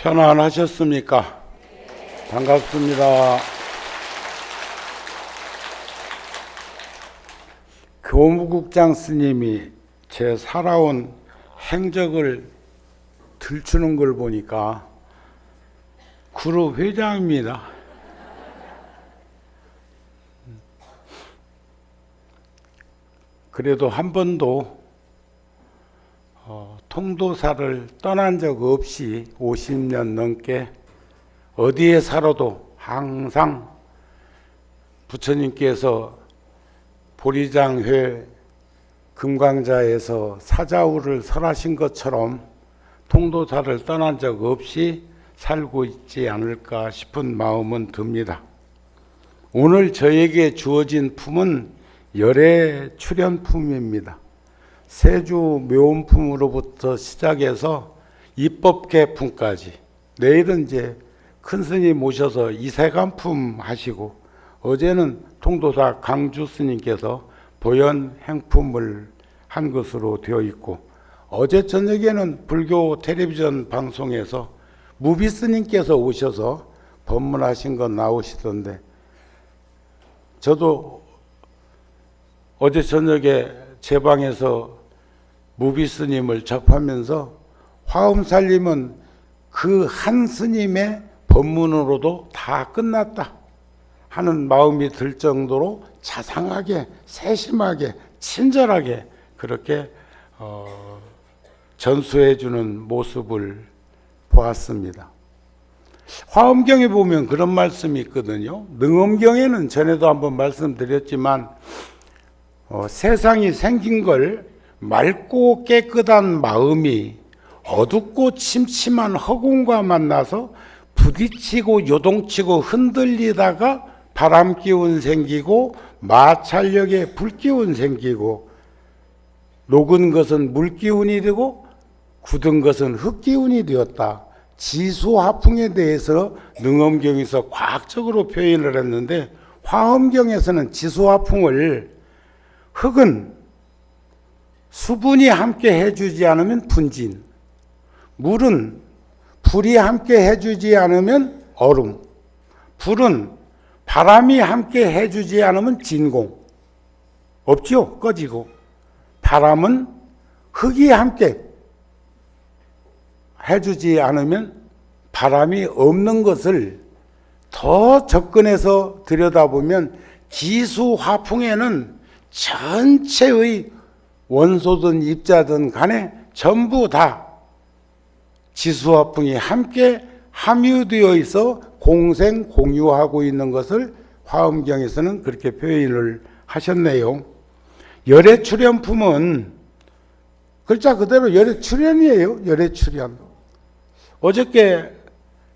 편안하셨습니까? 반갑습니다. 교무국장 스님이 제 살아온 행적을 들추는 걸 보니까 그룹 회장입니다. 그래도 한 번도 통도사를 떠난 적 없이 50년 넘게 어디에 살아도 항상 부처님께서 보리장회 금강자에서 사자우를 설하신 것처럼 통도사를 떠난 적 없이 살고 있지 않을까 싶은 마음은 듭니다. 오늘 저에게 주어진 품은 열애 출연품입니다. 세주 묘음품으로부터 시작해서 입법개품까지, 내일은 이제 큰 스님 모셔서 이세간품 하시고, 어제는 통도사 강주 스님께서 보현 행품을 한 것으로 되어 있고, 어제 저녁에는 불교 텔레비전 방송에서 무비 스님께서 오셔서 법문하신 건 나오시던데, 저도 어제 저녁에 제 방에서 무비 스님을 접하면서 화엄살림은 그 한 스님의 법문으로도 다 끝났다 하는 마음이 들 정도로 자상하게, 세심하게, 친절하게 그렇게 전수해 주는 모습을 보았습니다. 화엄경에 보면 그런 말씀이 있거든요. 능엄경에는 전에도 한번 말씀드렸지만 세상이 생긴 걸 맑고 깨끗한 마음이 어둡고 침침한 허공과 만나서 부딪히고 요동치고 흔들리다가 바람기운 생기고 마찰력에 불기운 생기고 녹은 것은 물기운이 되고 굳은 것은 흙기운이 되었다. 지수화풍에 대해서 능엄경에서 과학적으로 표현을 했는데, 화엄경에서는 지수화풍을 흙은 수분이 함께 해주지 않으면 분진, 물은 불이 함께 해주지 않으면 얼음, 불은 바람이 함께 해주지 않으면 진공, 없죠? 꺼지고. 바람은 흙이 함께 해주지 않으면 바람이 없는 것을 더 접근해서 들여다보면 지수화풍에는 전체의 원소든 입자든 간에 전부 다 지수화풍이 함께 함유되어 있어 공생 공유하고 있는 것을 화엄경에서는 그렇게 표현을 하셨네요. 열애 출연품은 글자 그대로 열애 출연이에요. 열애 출연. 어저께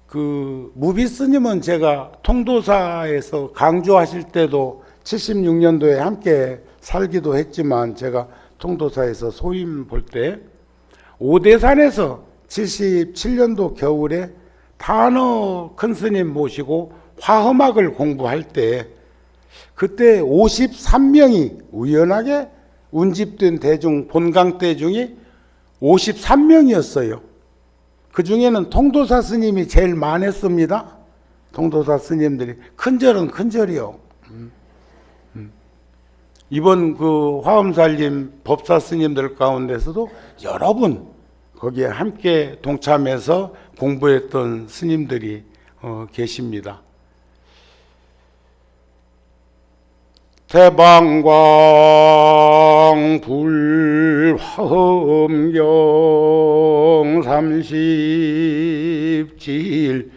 그 무비 스님은 제가 통도사에서 강조하실 때도 76년도에 함께 살기도 했지만, 제가 통도사에서 소임 볼 때 오대산에서 77년도 겨울에 단어 큰 스님 모시고 화엄학을 공부할 때, 그때 53명이 우연하게 운집된 대중, 본강 대중이 53명이었어요. 그 중에는 통도사 스님이 제일 많았습니다. 통도사 스님들이. 큰절은 큰절이요. 이번 그 화엄살림 법사 스님들 가운데서도 여러 분 거기에 함께 동참해서 공부했던 스님들이 계십니다. 대방광 불화엄경 30질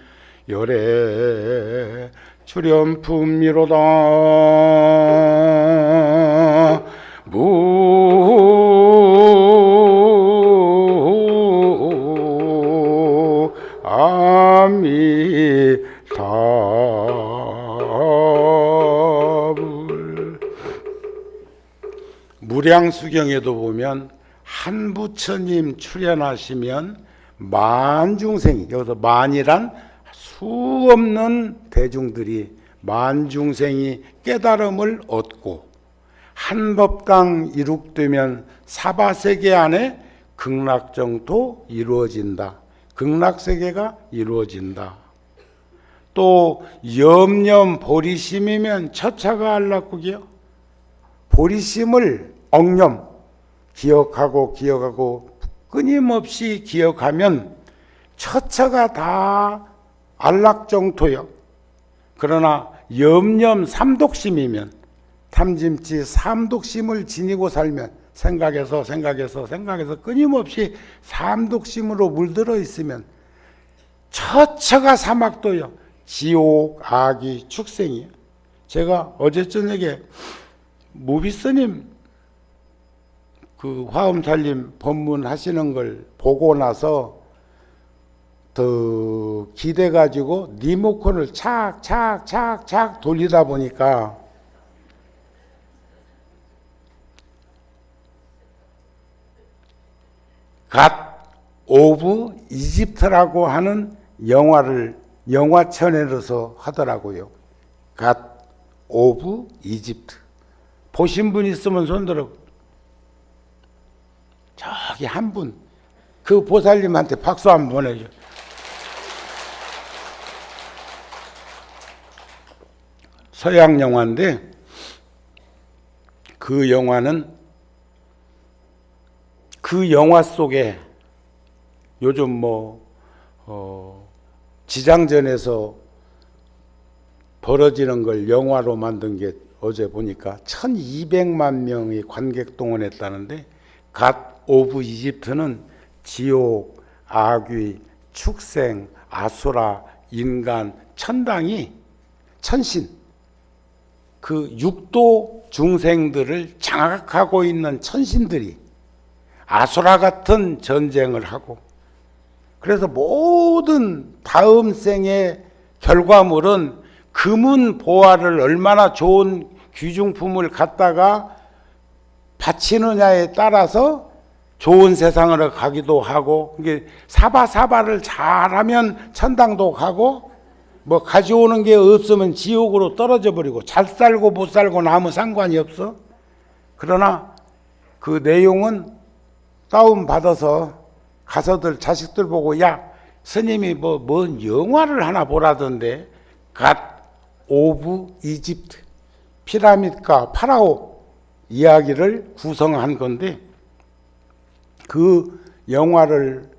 열애 출연품이로다. 무량수경에도 보면 한 부처님 출연하시면 만중생, 여기서 만이란 수 없는 대중들이, 만중생이 깨달음을 얻고 한 법당 이룩되면 사바세계 안에 극락정토 이루어진다. 극락세계가 이루어진다. 또 염념 보리심이면 처차가 안락국이요. 보리심을 억념 기억하고 끊임없이 기억하면 처차가 다 안락정토요. 그러나 염념 삼독심이면 탐짐치 삼독심을 지니고 살면 생각에서 끊임없이 삼독심으로 물들어 있으면 처처가 사막도요. 지옥, 악이, 축생이에요. 제가 어제 저녁에 무비스님 그 화엄살림 법문하시는 걸 보고 나서 더 기대가지고 리모컨을 착 돌리다 보니까 갓 오브 이집트라고 하는 영화 채널에서 하더라고요. 갓 오브 이집트. 보신 분 있으면 손들어. 저기 한 분, 그 보살님한테 박수 한번 보내줘. 서양 영화인데 그 영화는 그 영화 속에 요즘 지장전에서 벌어지는 걸 영화로 만든 게 어제 보니까 1200만 명이 관객 동원했다는데 갓 오브 이집트는 지옥, 악귀, 축생, 아수라, 인간, 천당이 천신 그 육도 중생들을 장악하고 있는 천신들이 아수라 같은 전쟁을 하고 그래서 모든 다음 생의 결과물은 금은 보화를 얼마나 좋은 귀중품을 갖다가 바치느냐에 따라서 좋은 세상으로 가기도 하고 이게 사바사바를 잘하면 천당도 가고 뭐 가져오는 게 없으면 지옥으로 떨어져 버리고 잘 살고 못 살고는 아무 상관이 없어. 그러나 그 내용은 다운받아서 가서들 자식들 보고 야 스님이 뭔 영화를 하나 보라던데 갓 오브 이집트 피라밋과 파라오 이야기를 구성한 건데 그 영화를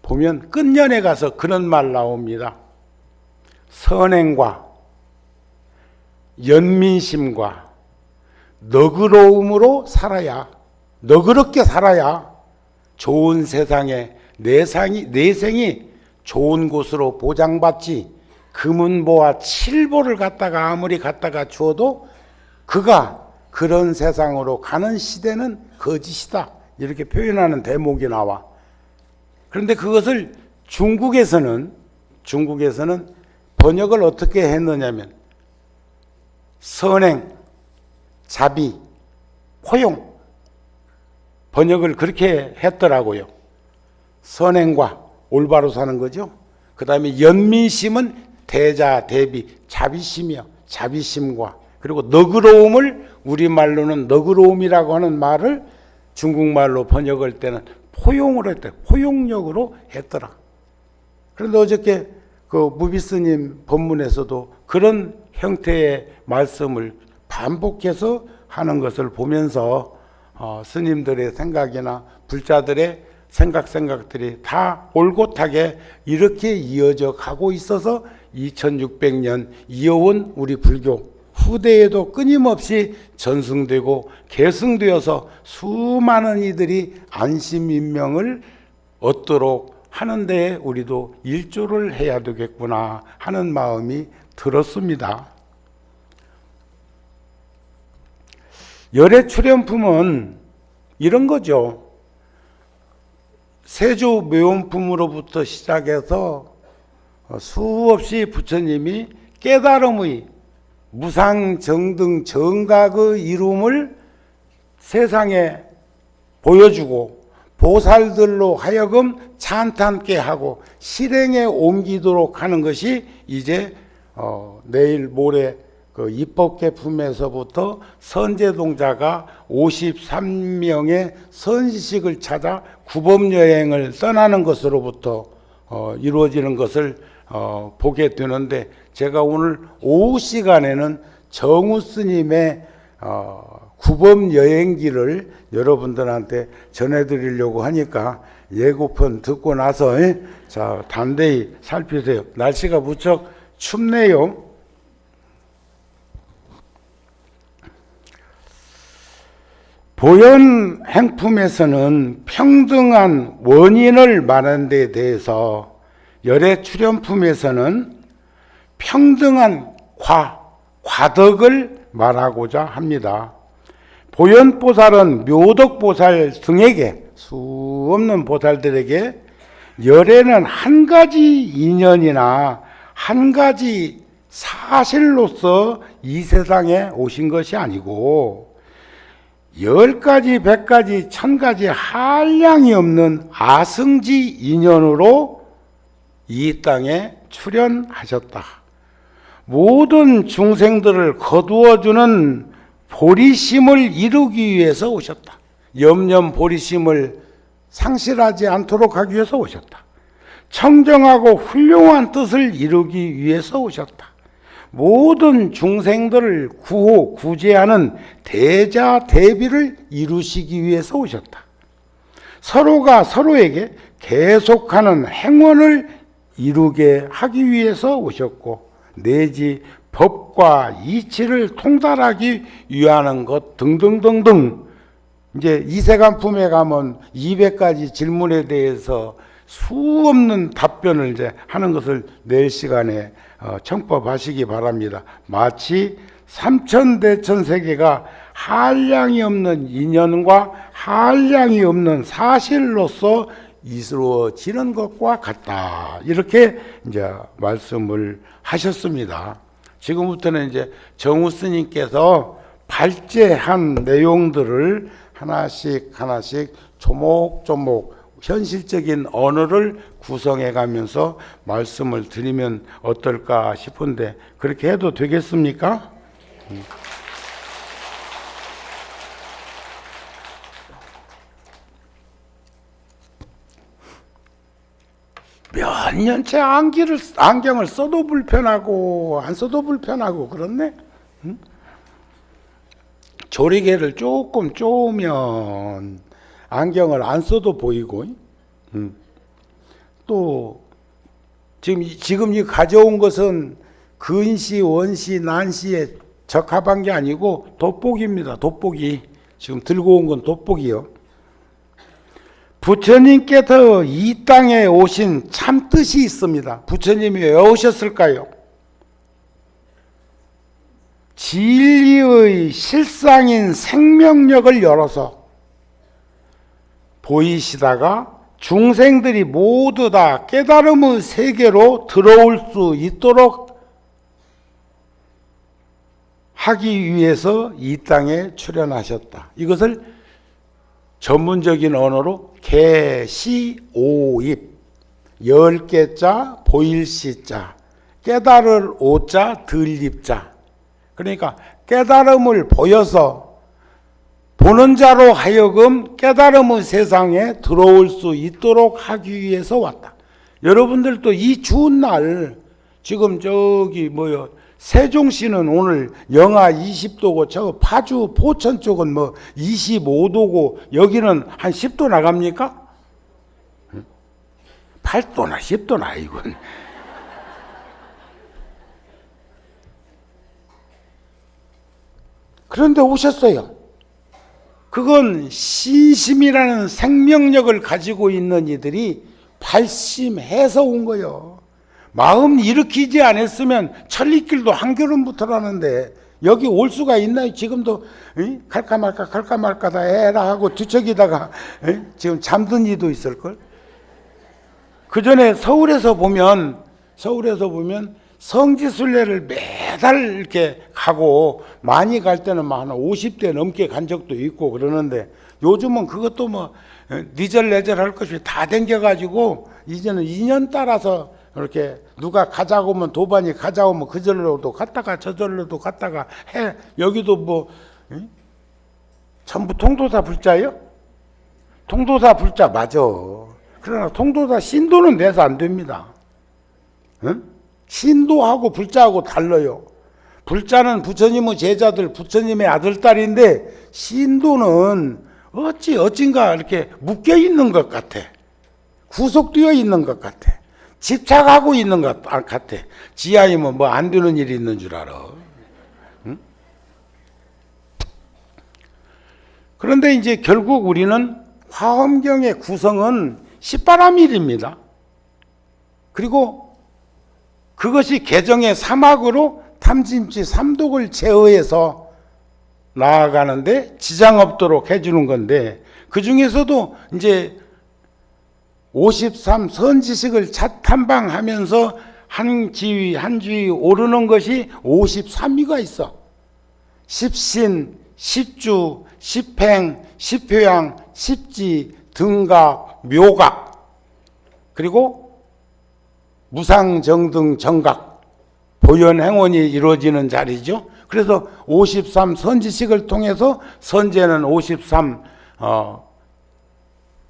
보면 끝년에 가서 그런 말 나옵니다. 선행과 연민심과 너그러움으로 살아야 너그럽게 살아야 좋은 세상에 내 생이 좋은 곳으로 보장받지 금은보와 칠보를 아무리 갖다가 주어도 그가 그런 세상으로 가는 시대는 거짓이다. 이렇게 표현하는 대목이 나와. 그런데 그것을 중국에서는 번역을 어떻게 했느냐면 선행, 자비, 포용 번역을 그렇게 했더라고요. 선행과 올바로 사는 거죠. 그 다음에 연민심은 대자, 대비, 자비심이요. 자비심과 그리고 너그러움을 우리말로는 너그러움이라고 하는 말을 중국말로 번역할 때는 포용으로 했대. 포용력으로 했더라. 그런데 어저께 그 무비스님 법문에서도 그런 형태의 말씀을 반복해서 하는 것을 보면서 스님들의 생각이나 불자들의 생각들이 다 올곧하게 이렇게 이어져 가고 있어서 2600년 이어온 우리 불교 후대에도 끊임없이 전승되고 계승되어서 수많은 이들이 안심인명을 얻도록 하는 데에 우리도 일조를 해야 되겠구나 하는 마음이 들었습니다. 열애 출연품은 이런 거죠. 세조 묘원품으로부터 시작해서 수없이 부처님이 깨달음의 무상정등 정각의 이름을 세상에 보여주고 보살들로 하여금 찬탄케 하고 실행에 옮기도록 하는 것이 이제 내일 모레 그 입법개품에서부터 선제동자가 53명의 선식을 찾아 구법여행을 떠나는 것으로부터 이루어지는 것을 보게 되는데, 제가 오늘 오후 시간에는 정우 스님의 구법여행기를 여러분들한테 전해드리려고 하니까 예고편 듣고 나서 자 담대히 살피세요. 날씨가 무척 춥네요. 보현 행품에서는 평등한 원인을 말하는 데 대해서, 열애 출현품에서는 평등한 과덕을 말하고자 합니다. 보현보살은 묘덕보살 등에게, 수 없는 보살들에게 열애는 한 가지 인연이나 한 가지 사실로서 이 세상에 오신 것이 아니고 10가지, 100가지, 1000가지 한량이 없는 아승지 인연으로 이 땅에 출현하셨다. 모든 중생들을 거두어주는 보리심을 이루기 위해서 오셨다. 염염 보리심을 상실하지 않도록 하기 위해서 오셨다. 청정하고 훌륭한 뜻을 이루기 위해서 오셨다. 모든 중생들을 구제하는 대자 대비를 이루시기 위해서 오셨다. 서로가 서로에게 계속하는 행원을 이루게 하기 위해서 오셨고, 내지 법과 이치를 통달하기 위하는 것 등등등등. 이제 이세간품에 가면 200가지 질문에 대해서 수 없는 답변을 이제 하는 것을 내일 시간에 청법하시기 바랍니다. 마치 삼천대천세계가 한량이 없는 인연과 한량이 없는 사실로서 이루어지는 것과 같다. 이렇게 이제 말씀을 하셨습니다. 지금부터는 이제 정우 스님께서 발제한 내용들을 하나씩 조목조목 현실적인 언어를 구성해 가면서 말씀을 드리면 어떨까 싶은데, 그렇게 해도 되겠습니까? 몇 년째 안경을 써도 불편하고 안 써도 불편하고 그렇네. 조리개를 조금 쪼으면 안경을 안 써도 보이고, 또 지금 이 가져온 것은 근시, 원시, 난시에 적합한 게 아니고 돋보기입니다. 돋보기. 지금 들고 온 건 돋보기요. 부처님께서 이 땅에 오신 참 뜻이 있습니다. 부처님이 왜 오셨을까요? 진리의 실상인 생명력을 열어서 보이시다가 중생들이 모두 다 깨달음의 세계로 들어올 수 있도록 하기 위해서 이 땅에 출현하셨다. 이것을 전문적인 언어로 계시오입, 10개자 보일시자, 깨달을 오자 들립자. 그러니까 깨달음을 보여서 보는 자로 하여금 깨달음의 세상에 들어올 수 있도록 하기 위해서 왔다. 여러분들도 이 추운 날, 지금 세종시는 오늘 영하 20도고, 저 파주 포천 쪽은 25도고, 여기는 한 10도 나갑니까? 8도나 10도나 이건. 그런데 오셨어요. 그건 신심이라는 생명력을 가지고 있는 이들이 발심해서 온 거예요. 마음 일으키지 않았으면 천리길도 한 걸음부터라는데 여기 올 수가 있나요? 지금도 갈까 말까 다 해라 하고 뒤척이다가 지금 잠든 이도 있을걸. 그 전에 서울에서 보면 성지순례를 매달 이렇게 가고, 많이 갈 때는 한 50대 넘게 간 적도 있고 그러는데, 요즘은 그것도 니절내절 할 것이 다 댕겨가지고 이제는 인연 따라서 이렇게 누가 가자고 하면 도반이 가자고 하면 그절로도 갔다가 저절로도 갔다가 해. 여기도 뭐 전부 통도사 불자예요? 통도사 불자 맞아. 그러나 통도사 신도는 내서 안 됩니다. 응? 신도하고 불자하고 달라요. 불자는 부처님의 제자들, 부처님의 아들딸인데 신도는 어딘가 이렇게 묶여 있는 것 같아. 구속되어 있는 것 같아. 집착하고 있는 것 같아. 지하이면 뭐 안 되는 일이 있는 줄 알아. 응? 그런데 이제 결국 우리는 화엄경의 구성은 십바람일입니다. 그리고 그것이 개정의 사막으로 탐진치 삼독을 제어해서 나아가는데 지장 없도록 해주는 건데, 그 중에서도 이제 53 선지식을 탐방하면서 한 지위 한 지위 오르는 것이 53위가 있어. 십신, 십주, 십행, 십효양, 십지, 등각, 묘각, 그리고 무상정등 정각, 보현행원이 이루어지는 자리죠. 그래서 53 선지식을 통해서 선제는 53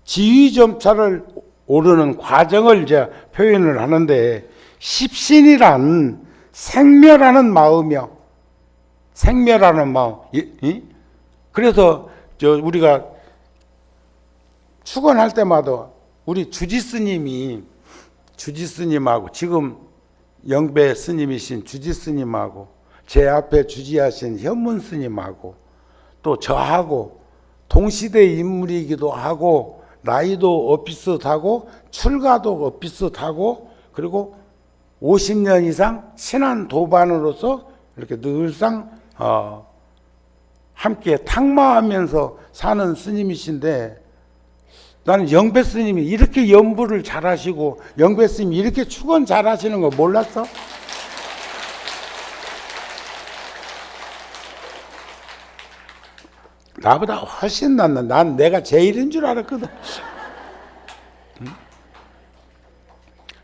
지위점차를 오르는 과정을 이제 표현을 하는데, 십신이란 생멸하는 마음이요. 생멸하는 마음. 그래서 우리가 축원할 때마다 우리 주지스님이, 주지스님하고 지금 영배 스님이신 주지스님하고 제 앞에 주지하신 현문스님하고 또 저하고 동시대 인물이기도 하고 나이도 비슷하고 출가도 비슷하고 그리고 50년 이상 친한 도반으로서 이렇게 늘상 함께 탁마하면서 사는 스님이신데, 나는 영배 스님이 이렇게 연부를 잘하시고 영배 스님이 이렇게 축원 잘하시는 거 몰랐어? 나보다 훨씬 낫나. 난 내가 제일인 줄 알았거든.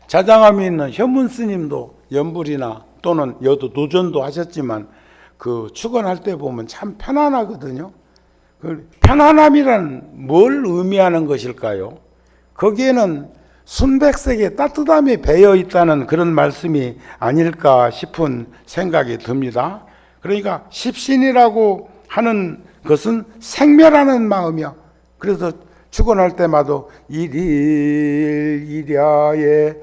자장암에 있는 현문 스님도 연불이나 또는 여도 노전도 하셨지만 그 축원할 때 보면 참 편안하거든요. 그 편안함이란 뭘 의미하는 것일까요? 거기에는 순백색의 따뜻함이 배어 있다는 그런 말씀이 아닐까 싶은 생각이 듭니다. 그러니까 십신이라고 하는 그것은 생멸하는 마음이야. 그래서 축원할 때마다 일일일야에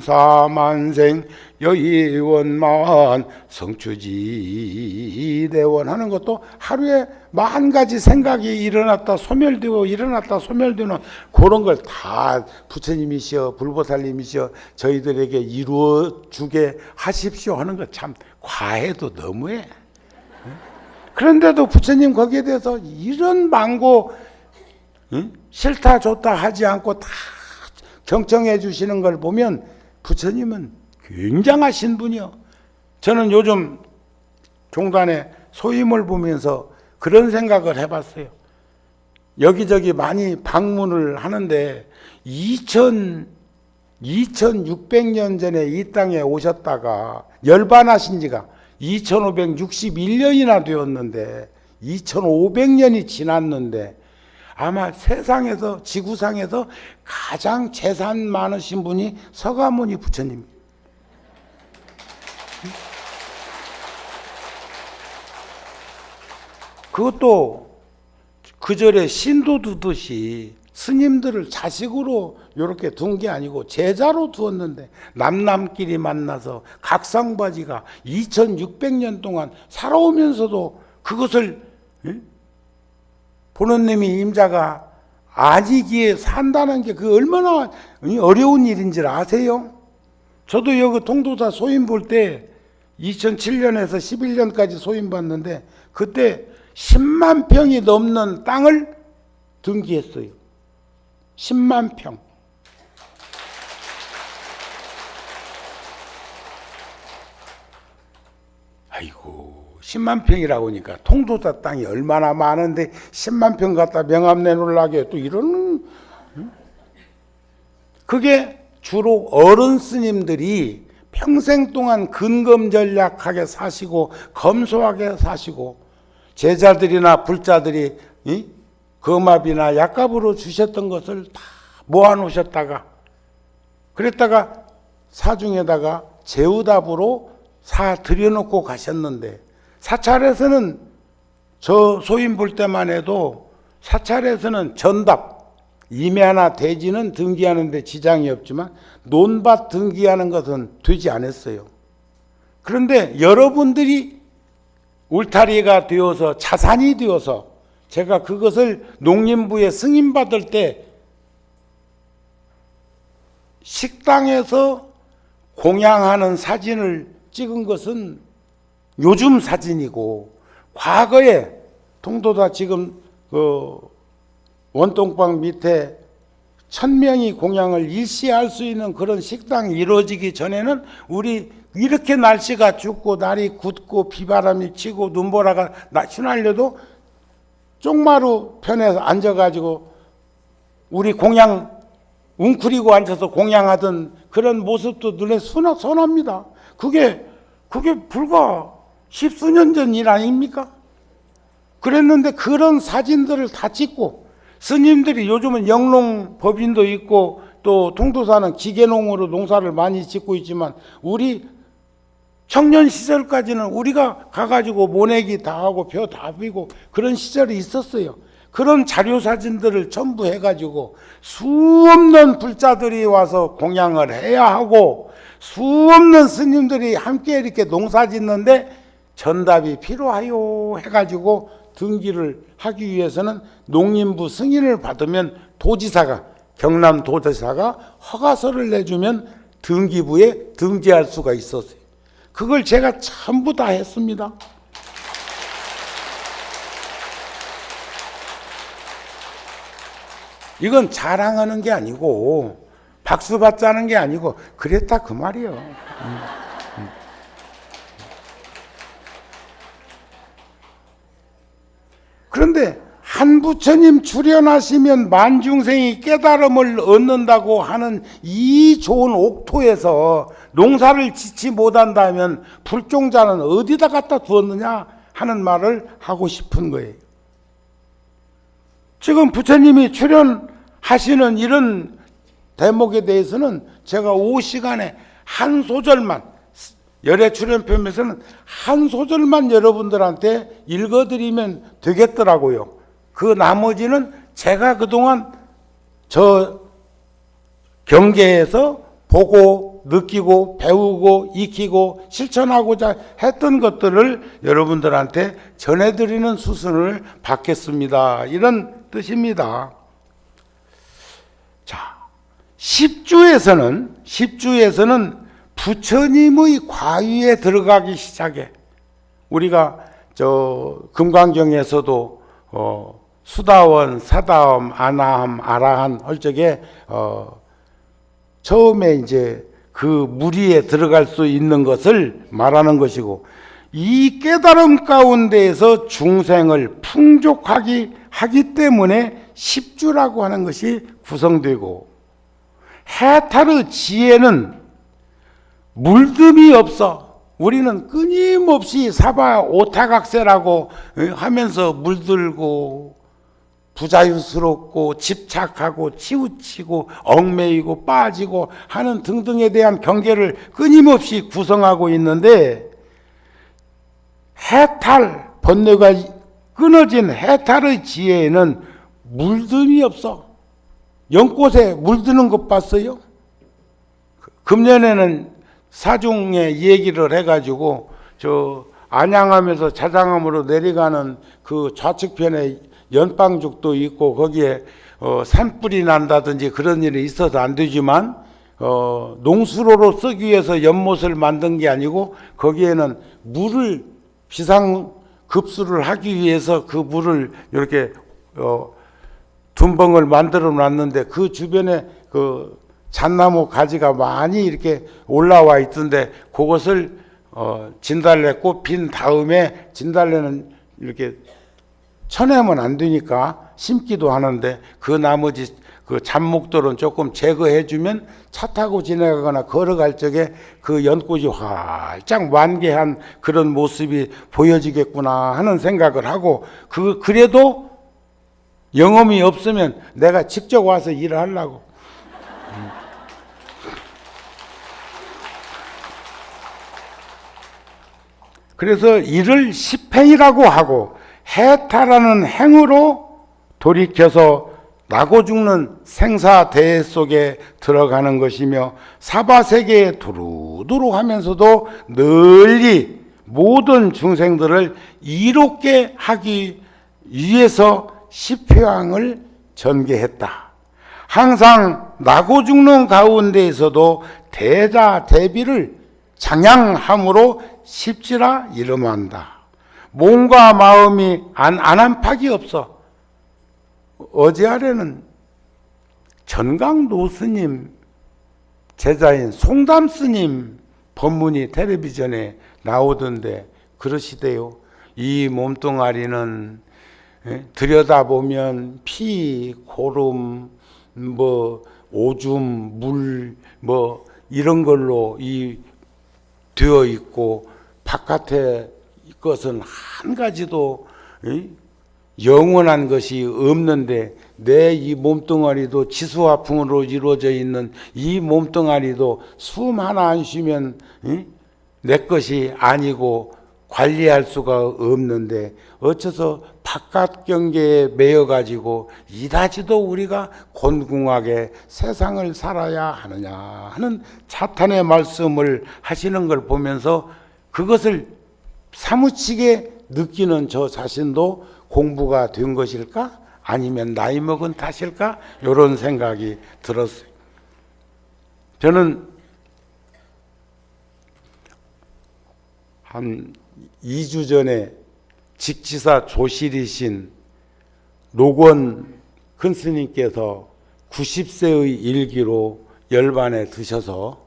만사만생 여의원만 성추지대원 하는 것도 하루에 10,000가지 생각이 일어났다 소멸되고 일어났다 소멸되는 그런 걸 다 부처님이시여 불보살님이시여 저희들에게 이루어 주게 하십시오 하는 것 참 과해도 너무해. 그런데도 부처님 거기에 대해서 이런 망고 싫다 좋다 하지 않고 다 경청해 주시는 걸 보면 부처님은 굉장하신 분이요. 저는 요즘 종단의 소임을 보면서 그런 생각을 해봤어요. 여기저기 많이 방문을 하는데 2600년 전에 이 땅에 오셨다가 열반하신 지가 2561년이나 되었는데 2500년이 지났는데 아마 세상에서 지구상에서 가장 재산 많으신 분이 서가모니 부처님. 그것도 그 절에 신도 두듯이 스님들을 자식으로 이렇게 둔 게 아니고 제자로 두었는데 남남끼리 만나서 각상바지가 2600년 동안 살아오면서도 그것을 보는 놈이 임자가 아니기에 산다는 게 그 얼마나 어려운 일인지 아세요? 저도 여기 통도사 소임 볼 때 2007년에서 11년까지 소임 봤는데 그때 10만 평이 넘는 땅을 등기했어요. 10만 평. 아이고 10만 평이라고 하니까 통도사 땅이 얼마나 많은데 10만 평 갖다 명함 내놓으려고 또 이런 그게 주로 어른 스님들이 평생 동안 근검전략하게 사시고 검소하게 사시고 제자들이나 불자들이 금압이나 약값으로 주셨던 것을 다 모아놓으셨다가 그랬다가 사중에다가 제우답으로 사 들여놓고 가셨는데 사찰에서는 저 소인 볼 때만 해도 사찰에서는 전답 임야나 대지는 등기하는데 지장이 없지만 논밭 등기하는 것은 되지 않았어요. 그런데 여러분들이 울타리가 되어서 자산이 되어서 제가 그것을 농림부에 승인받을 때 식당에서 공양하는 사진을 찍은 것은 요즘 사진이고 과거에 통도사 지금 원동방 밑에 1000명이 공양을 일시할 수 있는 그런 식당이 이루어지기 전에는 우리 이렇게 날씨가 춥고 날이 굳고 비바람이 치고 눈보라가 휘날려도 쪽마루 편에 앉아가지고 우리 공양 웅크리고 앉아서 공양하던 그런 모습도 눈에 선합니다. 그게 불과 10수년 전 일 아닙니까? 그랬는데 그런 사진들을 다 찍고 스님들이 요즘은 영농 법인도 있고 또 통도사는 기계농으로 농사를 많이 짓고 있지만 우리 청년 시절까지는 우리가 가가지고 모내기 다 하고 벼 다 비고 그런 시절이 있었어요. 그런 자료 사진들을 전부 해가지고 수없는 불자들이 와서 공양을 해야 하고 수없는 스님들이 함께 이렇게 농사 짓는데 전답이 필요하요 해가지고 등기를 하기 위해서는 농림부 승인을 받으면 도지사가 경남도지사가 허가서를 내주면 등기부에 등재할 수가 있었어요. 그걸 제가 전부 다 했습니다. 이건 자랑하는 게 아니고 박수 받자는 게 아니고 그랬다 그 말이에요. 그런데 한 부처님 출연하시면 만중생이 깨달음을 얻는다고 하는 이 좋은 옥토에서 농사를 짓지 못한다면 불종자는 어디다 갖다 두었느냐 하는 말을 하고 싶은 거예요. 지금 부처님이 출연하시는 이런 대목에 대해서는 제가 5시간에 한 소절만 열애 출연편에서는 한 소절만 여러분들한테 읽어드리면 되겠더라고요. 그 나머지는 제가 그동안 저 경계에서 보고 느끼고 배우고 익히고 실천하고자 했던 것들을 여러분들한테 전해드리는 수순을 받겠습니다. 이런 뜻입니다. 자, 10주에서는 부처님의 과위에 들어가기 시작해. 우리가 저 금강경에서도 수다원, 사다움, 아나함, 아라한 할 적에 처음에 이제 그 무리에 들어갈 수 있는 것을 말하는 것이고 이 깨달음 가운데에서 중생을 풍족하게 하기 때문에 10주라고 하는 것이 구성되고 해탈의 지혜는 물듦이 없어. 우리는 끊임없이 사바 오타각세라고 하면서 물들고 부자유스럽고 집착하고 치우치고 얽매이고 빠지고 하는 등등에 대한 경계를 끊임없이 구성하고 있는데 해탈, 번뇌가 끊어진 해탈의 지혜에는 물듦이 없어. 연꽃에 물드는 것 봤어요? 금년에는 사중에 얘기를 해가지고 저 안양함에서 자장함으로 내려가는 그 좌측편에 연방죽도 있고 거기에 산불이 난다든지 그런 일이 있어서 안 되지만 농수로로 쓰기 위해서 연못을 만든 게 아니고 거기에는 물을 비상급수를 하기 위해서 그 물을 이렇게 둔벙을 만들어 놨는데 그 주변에 그 잣나무 가지가 많이 이렇게 올라와 있던데 그것을 진달래 꽃 핀 다음에 진달래는 이렇게 쳐내면 안 되니까 심기도 하는데 그 나머지 그 잡목들은 조금 제거해주면 차 타고 지나가거나 걸어갈 적에 그 연꽃이 활짝 완개한 그런 모습이 보여지겠구나 하는 생각을 하고, 그래도 영험이 없으면 내가 직접 와서 일을 하려고. 그래서 이를 십행이라고 하고 해탈하는 행으로 돌이켜서 나고 죽는 생사대해 속에 들어가는 것이며, 사바세계에 두루두루 하면서도 널리 모든 중생들을 이롭게 하기 위해서 십회왕을 전개했다. 항상 나고 죽는 가운데에서도 대자 대비를 장양함으로 십지라 이름한다. 몸과 마음이 안한팍이 없어. 어제 아래는 전강도 스님 제자인 송담 스님 법문이 텔레비전에 나오던데 그러시대요. 이 몸뚱아리는 들여다보면 피, 고름, 오줌, 물, 이런 걸로 되어 있고, 바깥에 것은 한 가지도 영원한 것이 없는데, 내 이 몸뚱아리도 지수화풍으로 이루어져 있는 이 몸뚱아리도 숨 하나 안 쉬면 내 것이 아니고 관리할 수가 없는데, 어째서 바깥 경계에 매여 가지고 이다지도 우리가 곤궁하게 세상을 살아야 하느냐 하는 자탄의 말씀을 하시는 걸 보면서 그것을 사무치게 느끼는 저 자신도 공부가 된 것일까? 아니면 나이 먹은 탓일까? 이런 생각이 들었어요. 저는 한 2주 전에 직지사 조실이신 노건 큰 스님께서 90세의 일기로 열반에 드셔서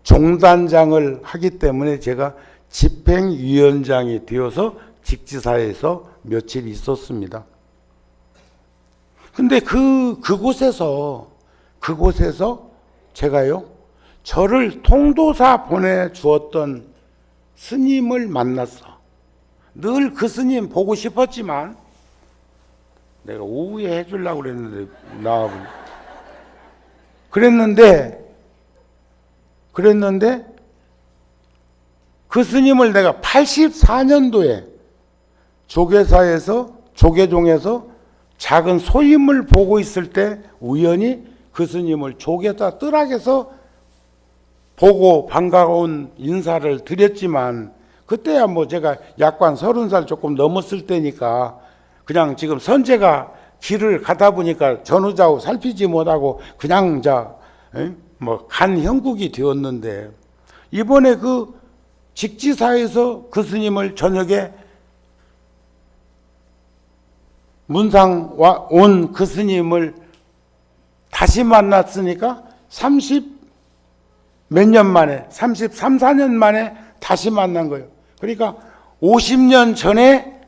종단장을 하기 때문에 제가 집행위원장이 되어서 직지사에서 며칠 있었습니다. 근데 그곳에서 제가요, 저를 통도사 보내주었던 스님을 만났어. 늘 그 스님 보고 싶었지만 내가 오후에 해주려고 그랬는데 그랬는데 그 스님을 내가 84년도에 조계종에서 작은 소임을 보고 있을 때 우연히 그 스님을 조계사 뜰락에서 보고 반가운 인사를 드렸지만, 그때야 제가 약관 30살 조금 넘었을 때니까 그냥 지금 선제가 길을 가다 보니까 전후좌우 살피지 못하고 그냥 간 형국이 되었는데, 이번에 그 직지사에서 그 스님을 저녁에 문상 온 그 스님을 다시 만났으니까 30몇 년 만에, 33, 4년 만에 다시 만난 거예요. 그러니까 50년 전에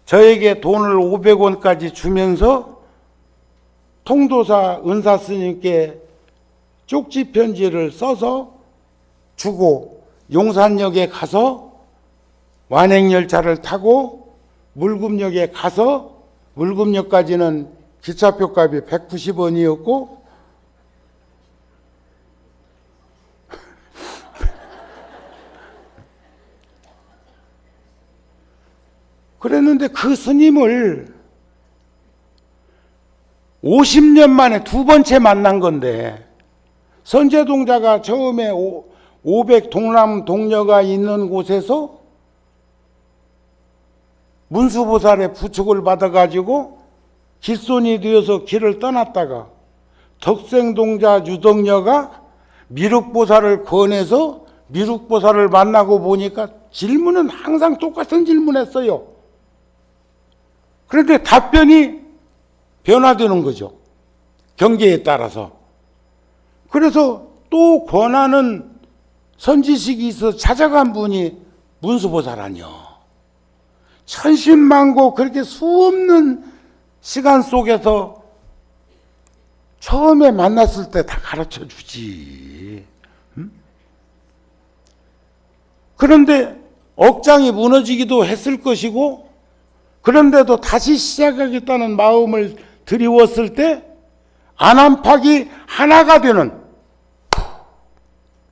저에게 돈을 500원까지 주면서 통도사 은사 스님께 쪽지 편지를 써서 주고, 용산역에 가서 완행열차를 타고 물금역에 가서, 물금역까지는 기차표 값이 190원이었고 그랬는데 그 스님을 50년 만에 두 번째 만난 건데, 선제동자가 처음에 500 동남 동녀가 있는 곳에서 문수보살의 부축을 받아가지고 길손이 되어서 길을 떠났다가 덕생동자 유덕녀가 미륵보살을 권해서 미륵보살을 만나고 보니까 질문은 항상 똑같은 질문했어요. 그런데 답변이 변화되는 거죠. 경계에 따라서. 그래서 또 권하는 선지식이 있어 찾아간 분이 문수보살 아니요. 천신만고 그렇게 수없는 시간 속에서 처음에 만났을 때 다 가르쳐 주지. 응? 그런데 억장이 무너지기도 했을 것이고, 그런데도 다시 시작하겠다는 마음을 드리웠을 때 안암팍이 하나가 되는,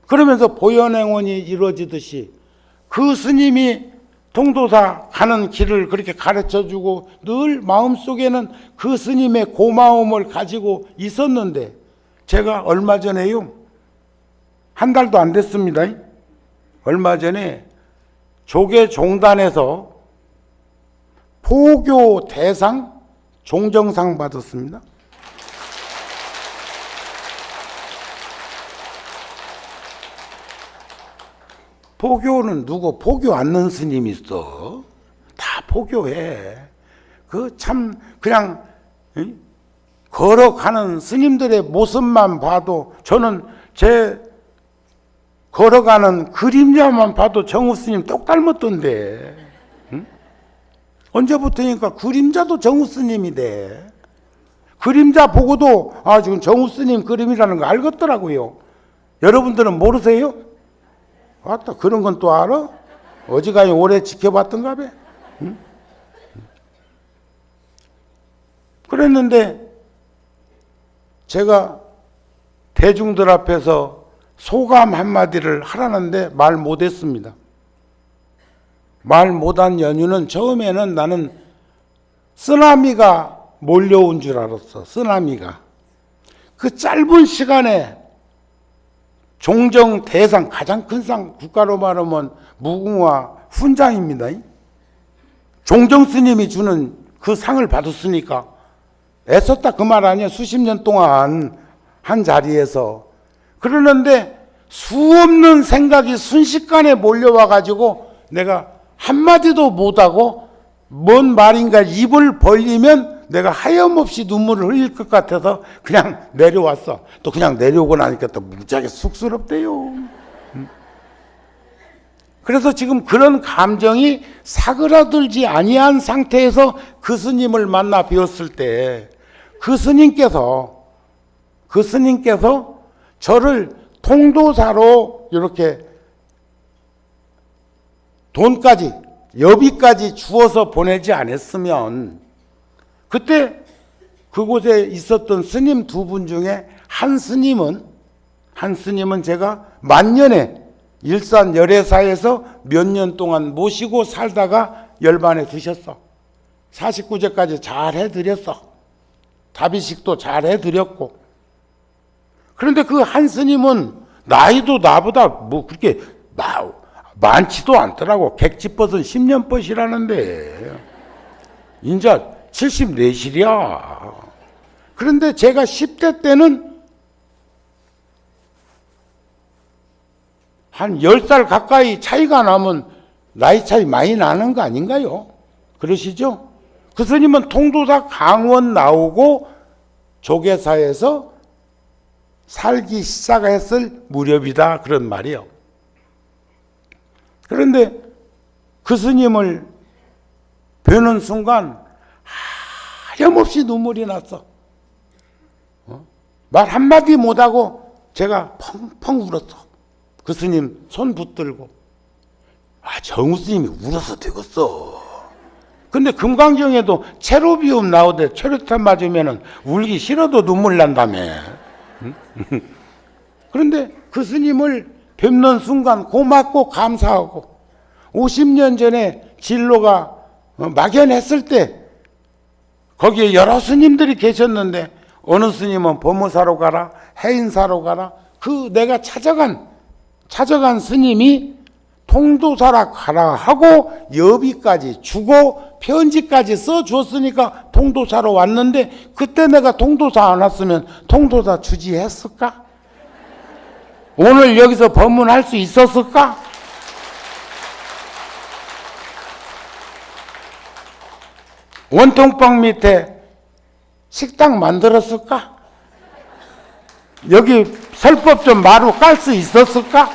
그러면서 보현행원이 이루어지듯이 그 스님이 통도사 가는 길을 그렇게 가르쳐주고 늘 마음속에는 그 스님의 고마움을 가지고 있었는데, 제가 얼마 전에요, 한 달도 안 됐습니다. 얼마 전에 조계종단에서 포교 대상 종정상 받았습니다. 포교는 누구 포교 않는 스님이 있어? 다 포교해. 그 참 그냥 걸어가는 스님들의 모습만 봐도, 저는 제 걸어가는 그림자만 봐도 정우 스님 똑 닮았던데. 응? 언제부터니까 그림자도 정우 스님이 돼. 그림자 보고도 지금 정우 스님 그림이라는 거 알겠더라고요. 여러분들은 모르세요? 맞다, 그런 건 또 알아? 어지간히 오래 지켜봤던가 봐. 응? 그랬는데 제가 대중들 앞에서 소감 한마디를 하라는데 말 못했습니다. 말 못한 연유는, 처음에는 나는 쓰나미가 몰려온 줄 알았어. 쓰나미가. 그 짧은 시간에 종정 대상, 가장 큰 상, 국가로 말하면 무궁화 훈장입니다. 종정 스님이 주는 그 상을 받았으니까 애썼다 그 말 아니야. 수십 년 동안 한 자리에서. 그러는데 수없는 생각이 순식간에 몰려와 가지고 내가 한마디도 못하고, 뭔 말인가 입을 벌리면 내가 하염없이 눈물을 흘릴 것 같아서 그냥 내려왔어. 또 그냥 내려오고 나니까 또 무지하게 쑥스럽대요. 그래서 지금 그런 감정이 사그라들지 아니한 상태에서 그 스님을 만나 뵈었을 때, 그 스님께서 저를 통도사로 이렇게 돈까지, 여비까지 주어서 보내지 않았으면, 그때 그곳에 있었던 스님 두 분 중에 한 스님은 제가 만년에 일산 열애사에서 몇 년 동안 모시고 살다가 열반에 두셨어. 49제까지 잘 해드렸어. 다비식도 잘 해드렸고. 그런데 그 한 스님은 나이도 나보다 뭐 그렇게 많지도 않더라고. 객지벗은 10년벗이라는데 인자 74실이야. 그런데 제가 10대 때는 한 10살 가까이 차이가 나면 나이 차이 많이 나는 거 아닌가요? 그러시죠? 그 스님은 통도사 강원 나오고 조계사에서 살기 시작했을 무렵이다, 그런 말이요. 그런데 그 스님을 뵈는 순간 하염없이 눈물이 났어. 말 한마디 못하고 제가 펑펑 울었어. 그 스님 손 붙들고. 정우 스님이 울어서 되겠어. 근데 금강경에도 체로비움 나오대. 체류탄 맞으면 울기 싫어도 눈물 난다며. 그런데 그 스님을 뵙는 순간 고맙고 감사하고, 50년 전에 진로가 막연했을 때 거기에 여러 스님들이 계셨는데, 어느 스님은 법무사로 가라, 해인사로 가라, 그 내가 찾아간 스님이 통도사라 가라 하고 여비까지 주고 편지까지 써줬으니까 통도사로 왔는데, 그때 내가 통도사 안 왔으면 통도사 주지했을까? 오늘 여기서 법문할 수 있었을까? 원통방 밑에 식당 만들었을까? 여기 설법 좀 마루 깔 수 있었을까?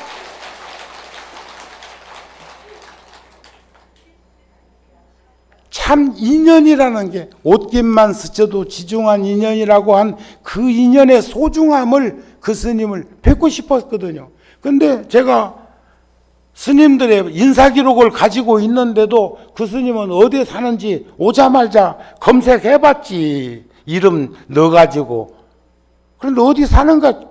참 인연이라는 게 옷깃만 스쳐도 지중한 인연이라고 한 그 인연의 소중함을 그 스님을 뵙고 싶었거든요. 근데 제가 스님들의 인사기록을 가지고 있는데도 그 스님은 어디에 사는지 오자마자 검색해봤지. 이름 넣어가지고. 그런데 어디 사는가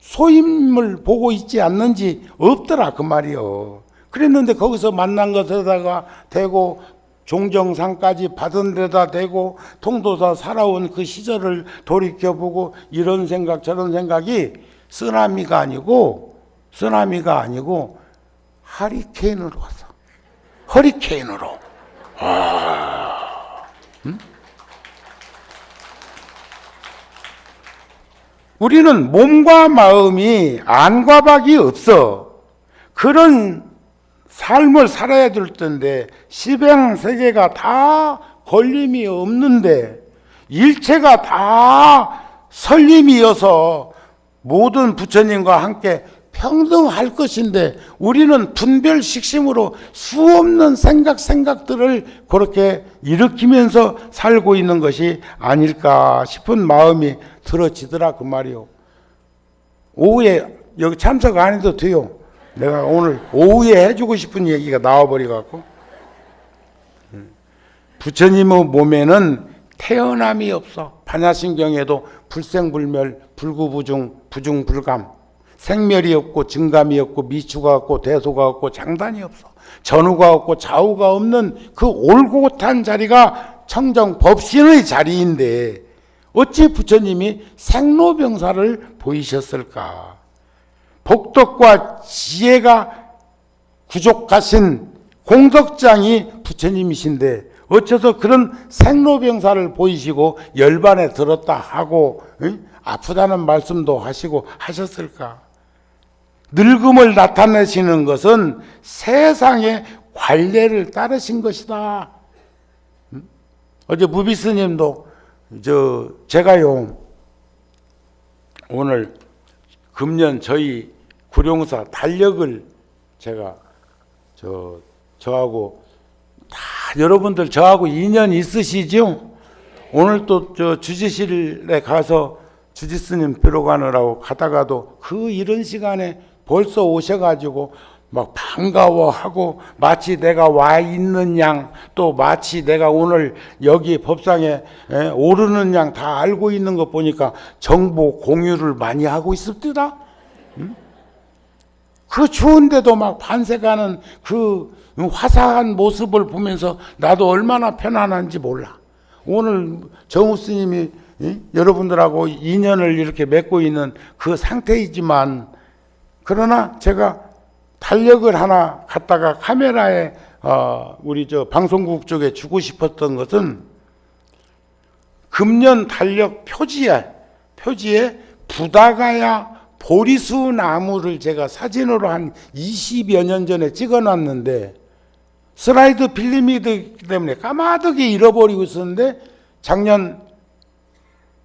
소임을 보고 있지 않는지 없더라 그 말이요. 그랬는데 거기서 만난 것에다가 대고 종정상까지 받은 데다 대고 통도사 살아온 그 시절을 돌이켜보고 이런 생각 저런 생각이 쓰나미가 아니고 하리케인으로 왔어. 허리케인으로. 우리는 몸과 마음이 안과 밖이 없어. 그런 삶을 살아야 될 텐데 십행세계가 다 걸림이 없는데 일체가 다 설림이어서 모든 부처님과 함께 평등할 것인데 우리는 분별식심으로 수없는 생각들을 그렇게 일으키면서 살고 있는 것이 아닐까 싶은 마음이 들어지더라 그 말이요. 오후에 여기 참석 안 해도 돼요. 내가 오늘 오후에 해주고 싶은 얘기가 나와버려갖고 부처님의 몸에는 태어남이 없어. 반야심경에도 불생불멸, 불구부중, 부중불감, 생멸이 없고 증감이 없고 미추가 없고 대소가 없고 장단이 없어. 전후가 없고 좌우가 없는 그 올곧한 자리가 청정 법신의 자리인데 어찌 부처님이 생로병사를 보이셨을까? 복덕과 지혜가 부족하신 공덕장이 부처님이신데 어째서 그런 생로병사를 보이시고 열반에 들었다 하고 아프다는 말씀도 하시고 하셨을까? 늙음을 나타내시는 것은 세상의 관례를 따르신 것이다. 어제 무비스님도 제가요 오늘 금년 저희 구룡사 달력을 제가 저하고 다 여러분들 저하고 인연 있으시죠? 오늘 또 주지실에 가서 주지스님 뵈러 가느라고 가다가도 그 이런 시간에 벌써 오셔가지고 막 반가워하고 마치 내가 와 있는 양 또 마치 내가 오늘 여기 법상에 오르는 양 다 알고 있는 것 보니까 정보 공유를 많이 하고 있습니다. 그 추운데도 막 반색하는 그 화사한 모습을 보면서 나도 얼마나 편안한지 몰라. 오늘 정우 스님이 여러분들하고 인연을 이렇게 맺고 있는 그 상태이지만 그러나 제가 달력을 하나 갖다가 카메라에 우리 방송국 쪽에 주고 싶었던 것은 금년 달력 표지에 부다가야 보리수 나무를 제가 사진으로 한 20여 년 전에 찍어놨는데 슬라이드 필름이기 때문에 까마득히 잃어버리고 있었는데 작년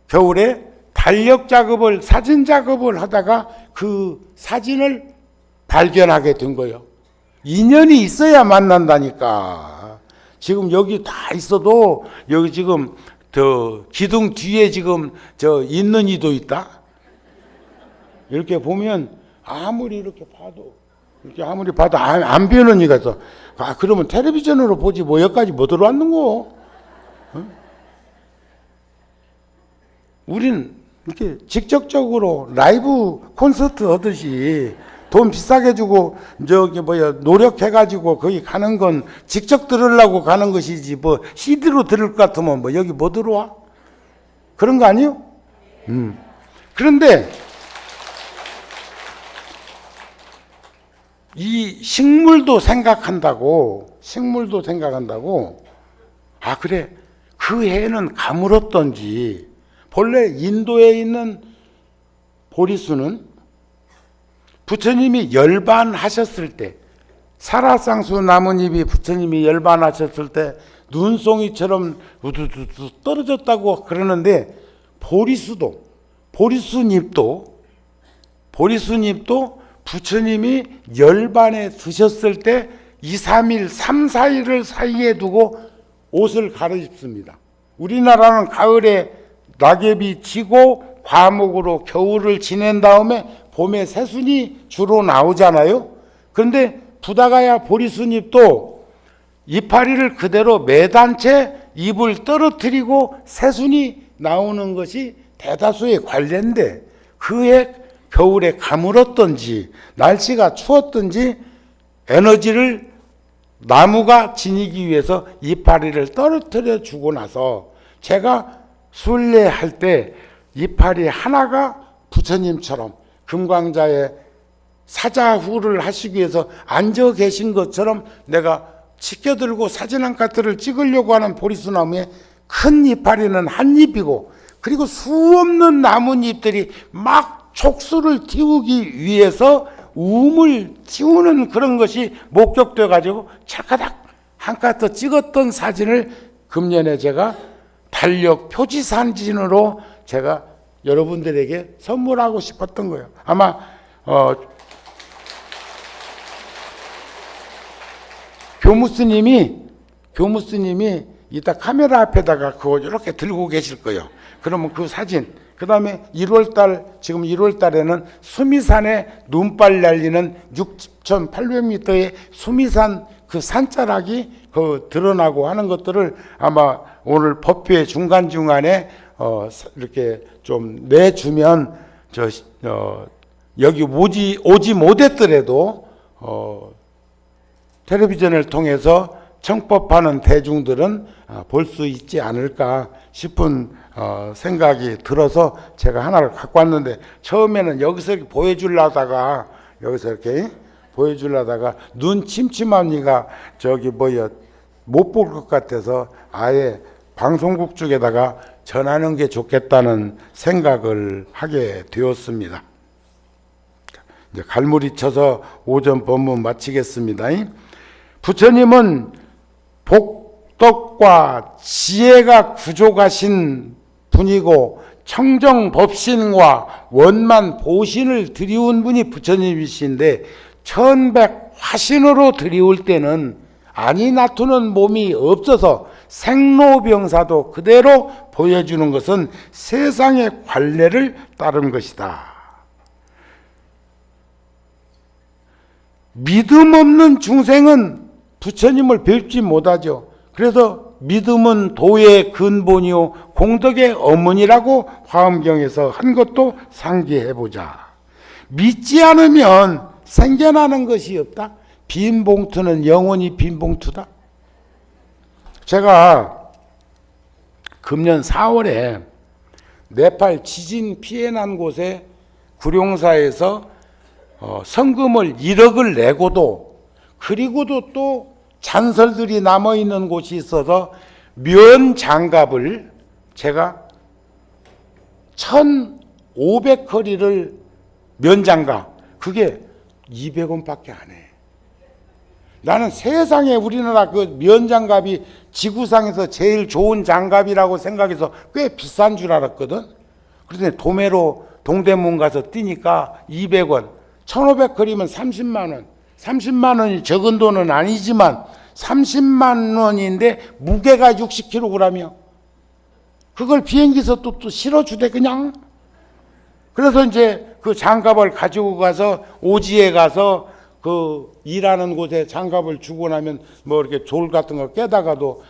겨울에 달력 작업을 사진 작업을 하다가 그 사진을 발견하게 된 거예요. 인연이 있어야 만난다니까. 지금 여기 다 있어도 여기 지금 기둥 뒤에 지금 있는 이도 있다. 이렇게 보면 아무리 봐도 안 배우는 이가 있어. 그러면 텔레비전으로 보지 뭐 여기까지 뭐 들어왔는 거? 우린 이렇게 직접적으로 라이브 콘서트 하듯이 돈 비싸게 주고 노력해가지고 거기 가는 건 직접 들으려고 가는 것이지 뭐 CD로 들을 것 같으면 뭐 여기 뭐 들어와? 그런 거 아니요? 그런데 이 식물도 생각한다고 그래 그 해는 가물었던지 본래 인도에 있는 보리수는 부처님이 열반하셨을 때 사라쌍수 나뭇잎이 부처님이 열반하셨을 때 눈송이처럼 우두두두 떨어졌다고 그러는데 보리수잎도 부처님이 열반에 드셨을 때 2, 3일, 3, 4일을 사이에 두고 옷을 갈아입습니다. 우리나라는 가을에 낙엽이 지고 과목으로 겨울을 지낸 다음에 봄에 새순이 주로 나오잖아요. 그런데 부다가야 보리순잎도 이파리를 그대로 매단 채 잎을 떨어뜨리고 새순이 나오는 것이 대다수의 관례인데, 그해 겨울에 가물었던지 날씨가 추웠던지 에너지를 나무가 지니기 위해서 이파리를 떨어뜨려 주고 나서 제가 순례할 때 이파리 하나가 부처님처럼 금광자에 사자후를 하시기 위해서 앉아 계신 것처럼 내가 치켜들고 사진 한 카트를 찍으려고 하는 보리수나무에 큰 이파리는 한 잎이고, 그리고 수없는 나뭇잎들이 막 촉수를 틔우기 위해서 우음을 틔우는 그런 것이 목격돼 가지고 차가닥 한 카트 찍었던 사진을 금년에 제가 달력 표지 사진으로 제가 여러분들에게 선물하고 싶었던 거예요. 아마 교무스님이 이따 카메라 앞에다가 그거 이렇게 들고 계실 거예요. 그러면 그 사진, 그 다음에 1월달, 지금 1월달에는 수미산에 눈발 날리는 6,800m의 수미산 그 산자락이 그 드러나고 하는 것들을 아마 오늘 법회 중간중간에 이렇게 좀 내주면 여기 오지 못했더라도 텔레비전을 통해서 청법하는 대중들은 볼 수 있지 않을까 싶은 생각이 들어서 제가 하나를 갖고 왔는데, 처음에는 여기서 이렇게 보여주려다가 눈 침침하니까 저기 못 볼 것 같아서 아예 방송국 쪽에다가 전하는 게 좋겠다는 생각을 하게 되었습니다. 이제 갈무리 쳐서 오전 법문 마치겠습니다. 부처님은 복덕과 지혜가 구족하신 분이고 청정법신과 원만 보신을 드리운 분이 부처님이신데, 천백화신으로 드리울 때는 안이 나투는 몸이 없어서 생로병사도 그대로 보여주는 것은 세상의 관례를 따른 것이다. 믿음 없는 중생은 부처님을 뵙지 못하죠. 그래서 믿음은 도의 근본이요 공덕의 어머니라고 화엄경에서 한 것도 상기해보자. 믿지 않으면 생겨나는 것이 없다. 빈 봉투는 영원히 빈 봉투다. 제가 금년 4월에 네팔 지진 피해 난 곳에 구룡사에서 성금을 1억을 내고도, 그리고도 또 잔설들이 남아있는 곳이 있어서 면 장갑을 제가 1,500허리를 면 장갑, 그게 200원밖에 안 해. 나는 세상에 우리나라 그 면 장갑이 지구상에서 제일 좋은 장갑이라고 생각해서 꽤 비싼 줄 알았거든. 그런데 도매로 동대문 가서 뛰니까 200원, 1,500허리면 30만 원. 30만 원이 적은 돈은 아니지만 30만 원인데 무게가 60kg이야. 그걸 비행기에서 또 실어주대 그냥. 그래서 이제 그 장갑을 가지고 가서 오지에 가서 그 일하는 곳에 장갑을 주고 나면 뭐 이렇게 졸 같은 거 깨다가도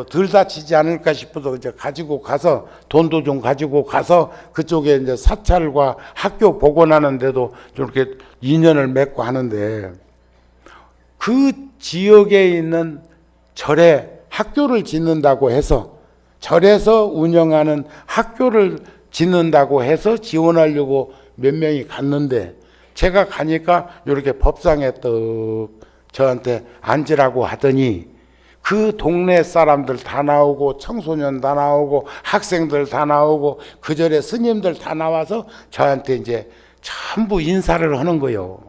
덜 다치지 않을까 싶어서 이제 가지고 가서 돈도 좀 가지고 가서 그쪽에 이제 사찰과 학교 복원하는데도 좀 이렇게 인연을 맺고 하는데, 그 지역에 있는 절에 학교를 짓는다고 해서, 절에서 운영하는 학교를 짓는다고 해서 지원하려고 몇 명이 갔는데, 제가 가니까 이렇게 법상에 떡 저한테 앉으라고 하더니 그 동네 사람들 다 나오고 청소년 다 나오고 학생들 다 나오고 그 절에 스님들 다 나와서 저한테 이제 전부 인사를 하는 거예요.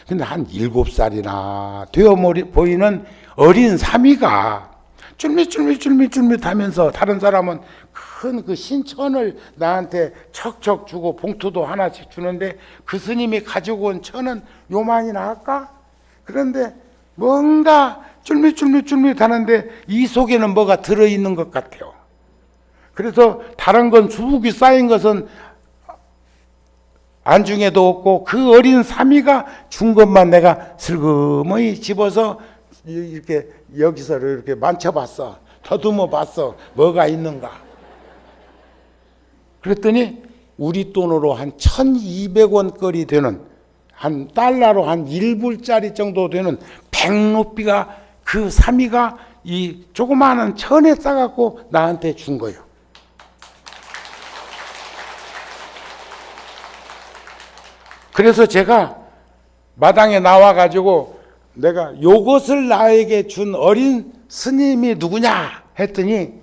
근데 한 7살이나 되어 보이는 어린 사미가 쫄밋쫄밋 하면서 다른 사람은 큰 그 신천을 나한테 척척 주고 봉투도 하나씩 주는데 그 스님이 가지고 온 천은 요만이나 할까? 그런데 뭔가 쫄깃쫄깃 하는데 이 속에는 뭐가 들어있는 것 같아요. 그래서 다른 건 수북이 쌓인 것은 안중에도 없고 그 어린 사미가 준 것만 내가 슬그머니 집어서 이렇게 여기서 이렇게 만져봤어. 더듬어 봤어. 뭐가 있는가. 그랬더니 우리 돈으로 한 1,200원 거리 되는, 한 달러로 한 1불짜리 정도 되는 100루피가, 그 사미가 이 조그마한 천에 싸갖고 나한테 준 거예요. 그래서 제가 마당에 나와가지고 내가 요것을 나에게 준 어린 스님이 누구냐 했더니,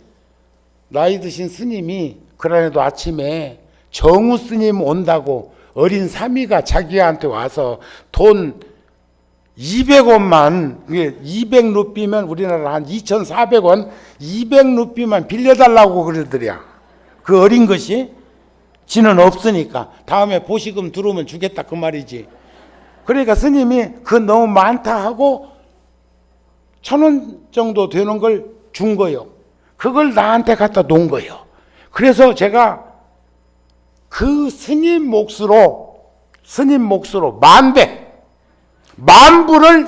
나이 드신 스님이 그날에도 아침에 정우 스님 온다고 어린 사미가 자기한테 와서 돈 200원만, 200루피면 우리나라 한 2,400원, 200루피만 빌려달라고 그러더랴. 그 어린 것이. 지는 없으니까 다음에 보시금 들어오면 주겠다 그 말이지. 그러니까 스님이 그 너무 많다 하고 1,000원 정도 되는 걸 준 거예요. 그걸 나한테 갖다 놓은 거예요. 그래서 제가 그 스님 몫으로 만불을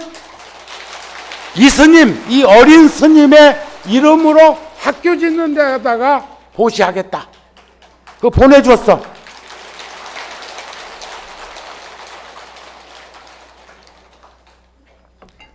이 스님, 이 어린 스님의 이름으로 학교 짓는 데다가 보시하겠다. 그거 보내줬어.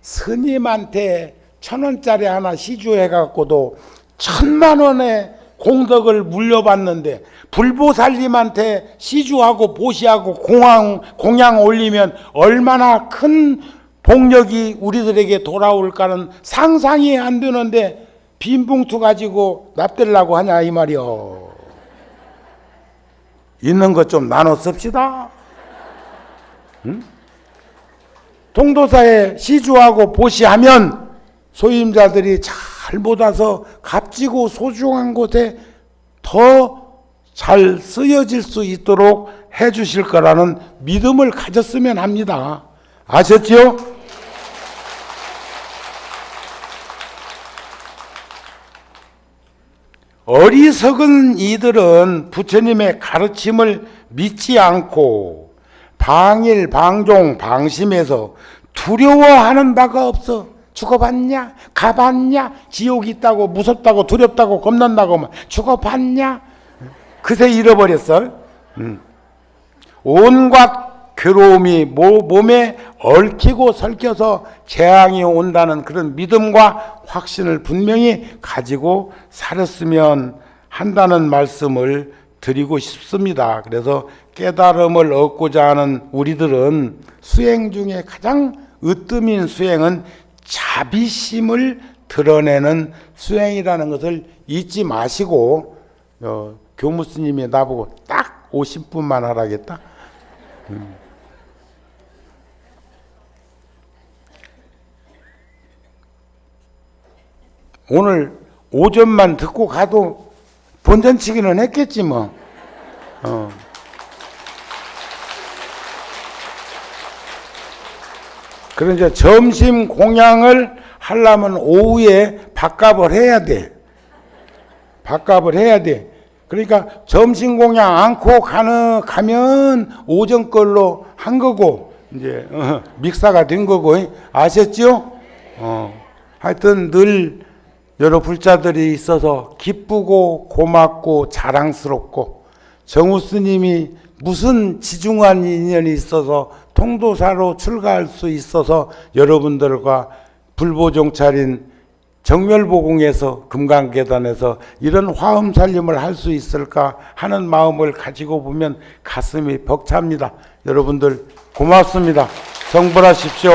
스님한테 1,000원짜리 하나 시주해갖고도 1,000만 원의 공덕을 물려받는데, 불보살님한테 시주하고 보시하고 공양 올리면 얼마나 큰 복력이 우리들에게 돌아올까는 상상이 안 되는데 빈 봉투 가지고 납대려고 하냐 이 말이요. 있는 것 좀 나눠 씁시다. 응? 통도사에 시주하고 보시하면 소임자들이 잘 못 와서 값지고 소중한 곳에 더 잘 쓰여질 수 있도록 해 주실 거라는 믿음을 가졌으면 합니다. 아셨죠? 어리석은 이들은 부처님의 가르침을 믿지 않고 방일, 방종, 방심해서 두려워하는 바가 없어. 죽어봤냐? 가봤냐? 지옥이 있다고, 무섭다고, 두렵다고, 겁난다고 죽어봤냐? 그새 잃어버렸어. 온갖 괴로움이 몸에 얽히고 설켜서 재앙이 온다는 그런 믿음과 확신을 분명히 가지고 살았으면 한다는 말씀을 드리고 싶습니다. 그래서 깨달음을 얻고자 하는 우리들은 수행 중에 가장 으뜸인 수행은 자비심을 드러내는 수행이라는 것을 잊지 마시고, 교무스님이 나보고 딱 50분만 하라겠다. 오늘 오전만 듣고 가도 본전치기는 했겠지 뭐. 그런데 점심 공양을 하려면 오후에 밥값을 해야 돼. 그러니까 점심 공양 않고 가면 오전 걸로 한 거고, 이제 믹사가 된 거고. 아셨죠? 하여튼 늘 여러 불자들이 있어서 기쁘고 고맙고 자랑스럽고, 정우 스님이 무슨 지중한 인연이 있어서 통도사로 출가할 수 있어서 여러분들과 불보종 차린 정멸보궁에서 금강계단에서 이런 화엄살림을 할 수 있을까 하는 마음을 가지고 보면 가슴이 벅찹니다. 여러분들 고맙습니다. 성불하십시오.